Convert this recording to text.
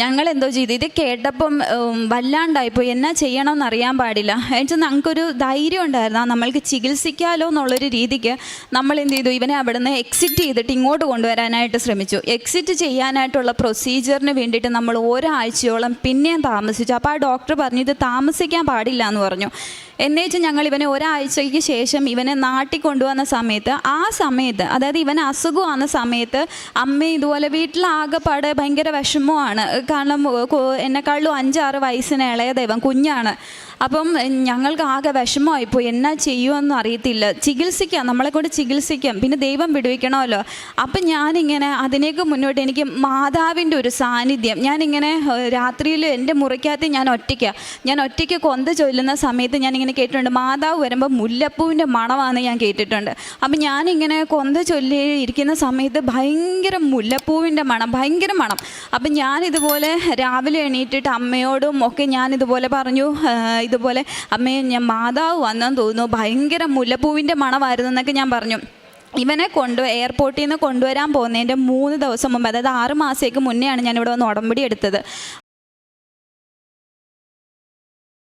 ഞങ്ങൾ എന്തോ ചെയ്തു, ഇത് കേട്ടപ്പം വല്ലാണ്ടായിപ്പോയി. എന്നാ ചെയ്യണമെന്ന് അറിയാൻ പാടില്ല. എന്നുവെച്ചാൽ ഞങ്ങൾക്കൊരു ധൈര്യം ഉണ്ടായിരുന്നു, നമ്മൾക്ക് ചികിത്സിക്കാമല്ലോ എന്നുള്ളൊരു രീതിക്ക് നമ്മൾ എന്ത് ചെയ്തു, ഇവനെ അവിടെ നിന്ന് എക്സിറ്റ് ചെയ്തിട്ട് ഇങ്ങോട്ട് കൊണ്ടുവരാനായിട്ട് ശ്രമിച്ചു. എക്സിറ്റ് ചെയ്യാനായിട്ടുള്ള പ്രൊസീജിയറിന് വേണ്ടിയിട്ട് നമ്മൾ ഒരാഴ്ചയോളം പിന്നെയും താമസിച്ചു. അപ്പോൾ ആ ഡോക്ടർ പറഞ്ഞു ഇത് താമസിക്കാൻ പാടില്ല എന്ന് പറഞ്ഞു. എന്നുവെച്ചാൽ ഞങ്ങൾ ഇവനെ ഒരാഴ്ചയ്ക്ക് ശേഷം ഇവനെ നാട്ടിൽ കൊണ്ടുവന്ന സമയത്ത് അതായത് ഇവൻ അസുഖമാകുന്ന സമയത്ത് അമ്മ ഇതുപോലെ വീട്ടിലാകെപ്പാടെ ഭയങ്കര വിഷമമാണ്. കാരണം എന്നെക്കാളും 5-6 വയസ്സിന് ഇളയത് ഇവൻ കുഞ്ഞാണ്. അപ്പം ഞങ്ങൾക്ക് ആകെ വിഷമമായിപ്പോയി, എന്നാ ചെയ്യുമെന്നും അറിയത്തില്ല. നമ്മളെക്കൊണ്ട് ചികിത്സിക്കാം, പിന്നെ ദൈവം വിടുവിക്കണമല്ലോ. അപ്പം ഞാനിങ്ങനെ അതിനേക്ക് മുന്നോട്ട് എനിക്ക് മാതാവിൻ്റെ ഒരു സാന്നിധ്യം, ഞാനിങ്ങനെ രാത്രിയിൽ എൻ്റെ മുറിക്കകത്ത് ഞാൻ ഒറ്റയ്ക്ക് കൊന്ത ചൊല്ലുന്ന സമയത്ത് ഞാനിങ്ങനെ കേട്ടിട്ടുണ്ട്, മാതാവ് വരുമ്പോൾ മുല്ലപ്പൂവിൻ്റെ മണമാണെന്ന് ഞാൻ കേട്ടിട്ടുണ്ട്. അപ്പം ഞാനിങ്ങനെ കൊന്ത ചൊല്ലി ഇരിക്കുന്ന സമയത്ത് ഭയങ്കര മുല്ലപ്പൂവിൻ്റെ മണം, ഭയങ്കര മണം. അപ്പം ഞാനിതുപോലെ രാവിലെ എണീറ്റിട്ട് അമ്മയോടും ഒക്കെ ഞാനിതുപോലെ പറഞ്ഞു, ഇതുപോലെ അമ്മയെ ഞാൻ മാതാവ് വന്നെന്ന് തോന്നുന്നു, ഭയങ്കര മുല്ലപ്പൂവിൻ്റെ മണമായിരുന്നു എന്നൊക്കെ ഞാൻ പറഞ്ഞു. ഇവനെ എയർപോർട്ടിൽ നിന്ന് കൊണ്ടുവരാൻ പോകുന്നതിൻ്റെ 3 ദിവസം മുമ്പ്, അതായത് 6 മാസത്തേക്ക് മുന്നെയാണ് ഞാനിവിടെ വന്ന് ഉടമ്പടി എടുത്തത്.